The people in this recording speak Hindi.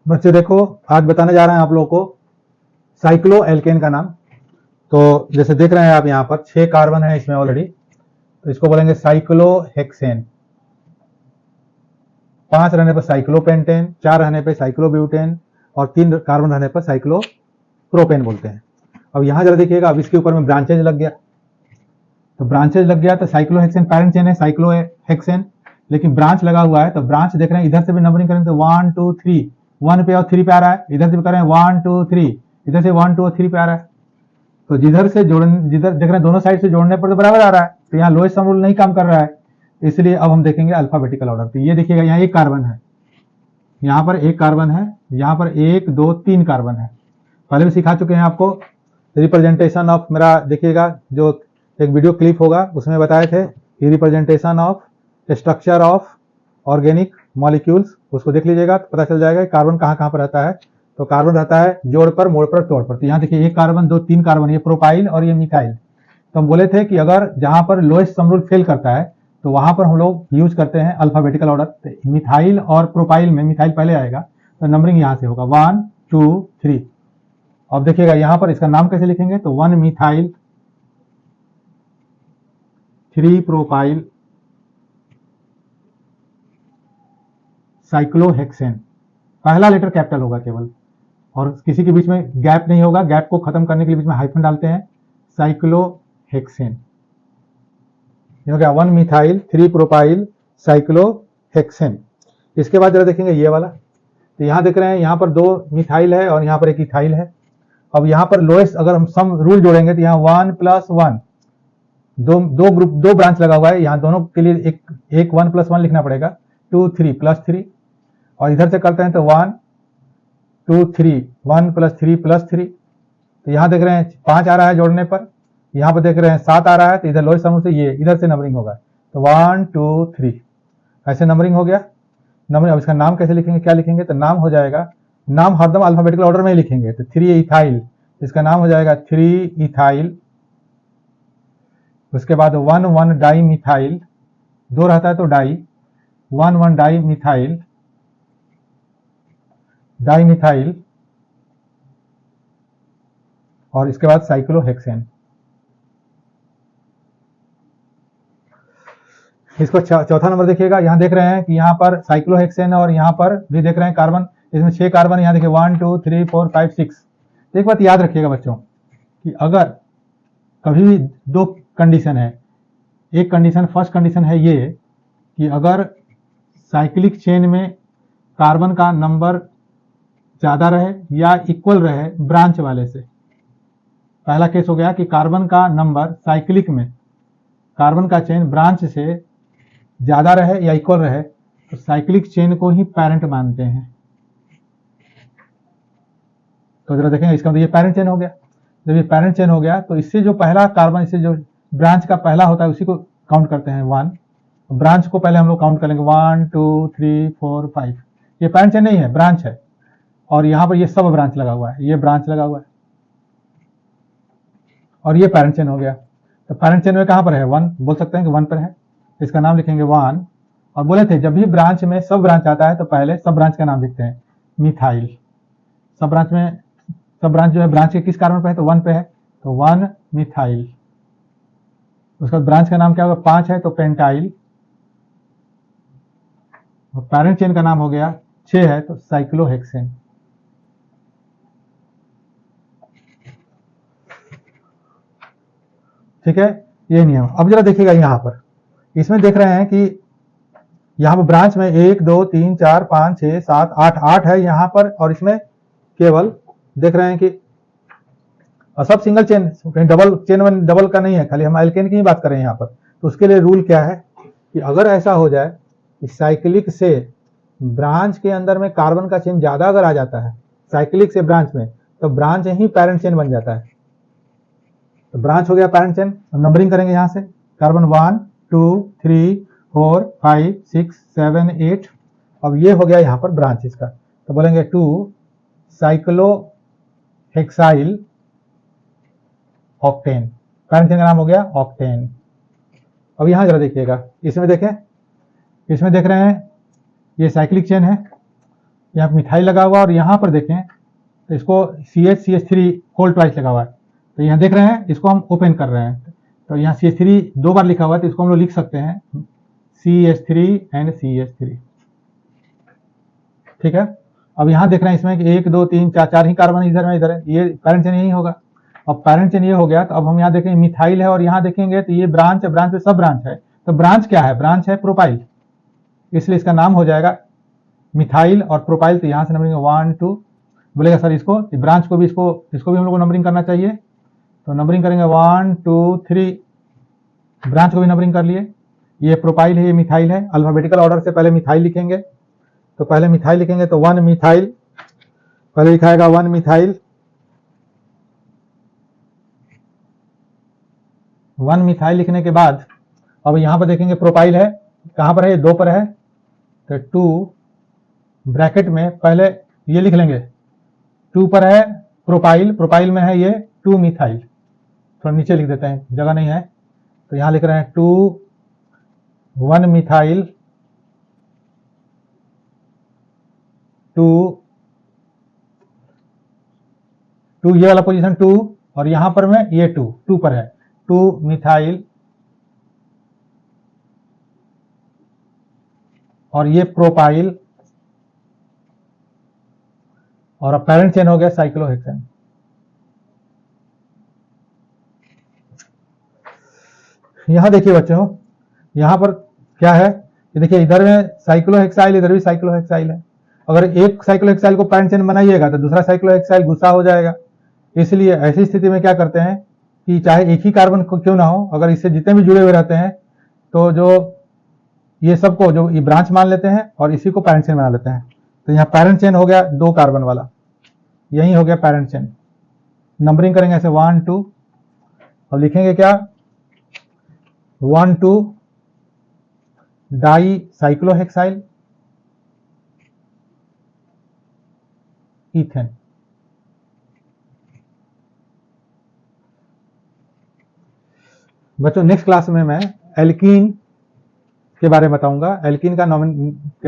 बच्चे देखो, आज बताने जा रहे हैं आप लोगों को साइक्लो एल्केन का नाम। तो जैसे देख रहे हैं आप यहाँ पर 6 कार्बन है इसमें ऑलरेडी, तो इसको बोलेंगे साइक्लोहेक्सेन। 5 रहने पर साइक्लोपेंटेन, 4 रहने पर साइक्लोब्यूटेन और 3 कार्बन रहने पर साइक्लोप्रोपेन बोलते हैं। अब यहाँ जरा देखिएगा, अब इसके ऊपर में ब्रांचेज लग गया, तो ब्रांचेज लग गया तो साइक्लोहेक्सेन पैरेंट चेन है साइक्लोहेक्सेन, लेकिन ब्रांच लगा हुआ है तो ब्रांच देख रहे हैं इधर से भी नंबरिंग करेंगे तो 1 2 3 1 पे और 3 पे आ रहा है, इधर से भी कर रहे हैं 1 2 3, इधर से 1 2 और 3 पे आ रहा है। तो जिधर जिधर देख रहे हैं दोनों साइड से जोड़ने पर तो बराबर आ रहा है, तो यहाँ लोएस्ट सम रूल नहीं काम कर रहा है, इसलिए अब हम देखेंगे अल्फाबेटिकल ऑर्डर। तो ये देखिएगा यहाँ एक कार्बन है, यहाँ पर एक कार्बन है, यहाँ पर 1 2 3 कार्बन है। पहले भी सिखा चुके हैं आपको रिप्रेजेंटेशन ऑफ, मेरा देखिएगा जो एक वीडियो क्लिप होगा उसमें बताए थे representation of structure of organic molecules, उसको देख लीजिएगा तो पता चल जाएगा कार्बन कहाँ कहाँ पर रहता है। तो कार्बन रहता है जोड़ पर, मोड़ पर, तोड़ पर। तो यहाँ देखिए एक कार्बन 2 3 कार्बन, ये प्रोपाइल और ये मिथाइल। तो हम बोले थे कि अगर जहां पर लोएस्ट सम रूल फेल करता है तो वहां पर हम लोग यूज करते हैं अल्फाबेटिकल ऑर्डर। तो मिथाइल और प्रोपाइल में मिथाइल पहले आएगा तो नंबरिंग यहाँ से होगा 1 2 3। अब देखिएगा यहाँ पर इसका नाम कैसे लिखेंगे, तो 1 मिथाइल 3 प्रोपाइल साइक्लोहेक्सेन। पहला लेटर कैपिटल होगा केवल, और किसी के बीच में गैप नहीं होगा, गैप को खत्म करने के लिए बीच में हाइफन डालते हैं, साइक्लोहेक्सेन। ये हो गया 1 मिथाइल 3 प्रोपाइल साइक्लोहेक्सेन। इसके बाद जरा देखेंगे ये वाला, तो यहाँ देख रहे हैं यहाँ पर 2 मिथाइल है और यहाँ पर एक इथाइल है। अब यहाँ पर लोएस्ट अगर हम सम रूल जोड़ेंगे तो यहाँ 1 + 1, दो ब्रांच लगा हुआ है, यहाँ दोनों के लिए एक 1 + 1 लिखना पड़ेगा, 2 3 + 3, और इधर से करते हैं तो 1 2 3 1 + 3 + 3। तो यहाँ देख रहे हैं 5 आ रहा है जोड़ने पर, यहाँ पर देख रहे हैं 7 आ रहा है, तो इधर लोएस्ट सम से ये इधर से नंबरिंग होगा, तो 1 2 3 ऐसे नंबरिंग हो गया। नंबरिंग, अब इसका नाम कैसे लिखेंगे, क्या लिखेंगे, तो नाम हो जाएगा, नाम हरदम अल्फाबेटिकल ऑर्डर में ही लिखेंगे। तो 3 इथाइल, इसका नाम हो जाएगा 3 इथाइल। उसके बाद 1 1 डाई मिथाइल, 2 रहता है तो di, 1 1 di methyl, di methyl, और इसके बाद साइक्लोहेक्सेन। इसको चौथा नंबर देखिएगा, यहाँ देख रहे हैं कि यहाँ पर साइक्लोहेक्सेन और यहाँ पर भी देख रहे हैं कार्बन, इसमें 6 कार्बन, यहाँ देखिए 1 2 3 4 5 6। एक बात याद रखिएगा बच्चों कि अगर कभी भी 2 कंडीशन है, एक कंडीशन, फर्स्ट कंडीशन है ये कि अगर साइक्लिक चेन में कार्बन का नंबर ज्यादा रहे या इक्वल रहे ब्रांच वाले से। पहला केस हो गया कि कार्बन का नंबर साइक्लिक में कार्बन का चेन ब्रांच से ज्यादा रहे या इक्वल रहे, तो साइक्लिक चेन को ही पैरेंट मानते हैं। तो जरा देखेंगे, इसका मतलब ये पैरेंट चेन हो गया। जब ये पैरेंट चेन हो गया तो इससे जो पहला कार्बन, इससे जो ब्रांच का पहला होता है उसी को काउंट करते हैं 1। ब्रांच को पहले हम लोग काउंट करेंगे 1 2 3 4 5। ये पैरेंट चेन नहीं है, ब्रांच है, और यहां पर ये सब ब्रांच लगा हुआ है, ये ब्रांच लगा हुआ है, और ये पैरेंट चेन हो गया। तो पैरेंट चेन में कहां पर है, 1 बोल सकते हैं कि 1 पर है, इसका नाम लिखेंगे 1। और बोले थे जब भी ब्रांच में सब ब्रांच आता है तो पहले सब ब्रांच का नाम लिखते हैं मिथाइल। सब ब्रांच में, सब ब्रांच जो है ब्रांच के किस कार्बन पे है, तो 1 पे है, तो 1 मिथाइल। उसका ब्रांच का नाम क्या होगा, 5 है तो पेंटाइल, और पैरेंट चेन का नाम हो गया 6 है तो साइक्लोहेक्सेन। ठीक है, ये नियम। अब जरा देखिएगा यहाँ पर, इसमें देख रहे हैं कि यहाँ पर ब्रांच में 1 2 3 4 5 6 7 8 8 है यहाँ पर, और इसमें केवल देख रहे हैं कि सब सिंगल चेन, डबल चेन में डबल का नहीं है, खाली हम एल्केन की ही बात कर रहे हैं यहाँ पर। तो उसके लिए रूल क्या है कि अगर ऐसा हो जाए कि साइक्लिक से ब्रांच के अंदर में कार्बन का चेन ज्यादा अगर आ जाता है साइक्लिक से ब्रांच में, तो ब्रांच ही पैरेंट चेन बन जाता है। तो ब्रांच हो गया पैरेंट चेन। नंबरिंग करेंगे यहाँ से, कार्बन 1 2 3 4 5 6 7 8। अब ये हो गया यहाँ पर ब्रांच इसका, तो बोलेंगे 2 साइक्लोहेक्साइल ऑक्टेन। पैरेंट चेन का नाम हो गया ऑक्टेन। अब यहां जरा देखिएगा, इसमें देखें, इसमें देख रहे हैं ये साइक्लिक चेन है, यहाँ मिथाइल लगा हुआ, और यहाँ पर देखें तो इसको CH3 होल ट्वाइस लगा हुआ है। तो यहाँ देख रहे हैं, इसको हम ओपन कर रहे हैं, तो यहाँ CH3 दो बार लिखा हुआ है, तो इसको हम लोग लिख सकते हैं CH3 एंड CH3। ठीक है। अब यहाँ देख रहे हैं इसमें कि 1 2 3 4 4 ही कार्बन इधर में, इधर है, ये पैरेंट चेन यही होगा। अब पैरेंट चेन ये हो गया, तो अब हम यहाँ देखेंगे मिथाइल है, और यहाँ देखेंगे तो ये ब्रांच है, ब्रांच पे सब ब्रांच है। तो ब्रांच क्या है? ब्रांच है प्रोपाइल, इसलिए इसका नाम हो जाएगा मिथाइल और प्रोपाइल। तो यहाँ से नंबरिंग 1 2, बोलेगा सर इसको ब्रांच को भी, इसको भी हम लोग को नंबरिंग करना चाहिए, तो नंबरिंग करेंगे 1 2 3, ब्रांच को भी नंबरिंग कर लिए। ये प्रोपाइल है, ये मिथाइल है। अल्फाबेटिकल ऑर्डर से पहले मिथाइल लिखेंगे, तो पहले मिथाइल लिखेंगे, तो 1 मिथाइल पहले लिखाएगा 1 मिथाइल, 1 मिथाइल लिखने के बाद अब यहाँ पर देखेंगे प्रोपाइल है, कहाँ पर है? 2 पर है, तो 2 ब्रैकेट में पहले ये लिख लेंगे, 2 पर है प्रोपाइल, प्रोपाइल में है ये 2 मिथाइल, थोड़ा नीचे लिख देते हैं, जगह नहीं है, तो यहाँ लिख रहे हैं 1 मिथाइल 2 ये वाला पोजीशन 2, और यहां पर में ये 2 पर है, 2 मिथाइल, और ये प्रोपाइल, और अब पैरेंट चेन हो गया साइक्लोहेक्सेन। यहां देखिए बच्चों, यहां पर क्या है? ये देखिए इधर में साइक्लोहेक्साइल, इधर भी साइक्लोहेक्साइल है। अगर एक साइक्लोहेक्साइल को पैरेंट चेन बनाइएगा तो दूसरा साइक्लोहेक्साइल गुस्सा हो जाएगा। इसलिए ऐसी स्थिति में क्या करते हैं कि चाहे एक ही कार्बन क्यों ना हो, अगर इससे जितने भी जुड़े हुए रहते हैं, तो जो ये सबको जो ये ब्रांच मान लेते हैं और इसी को पैरेंट चेन बना लेते हैं। तो यहाँ पैरेंट चेन हो गया 2 कार्बन वाला, यही हो गया पैरेंट चेन। नंबरिंग करेंगे ऐसे 1 2, और लिखेंगे क्या? 1 2 डाई साइक्लोहेक्साइल ईथेन। बच्चों नेक्स्ट क्लास में मैं एल्कीन के बारे में बताऊंगा, एल्कीन का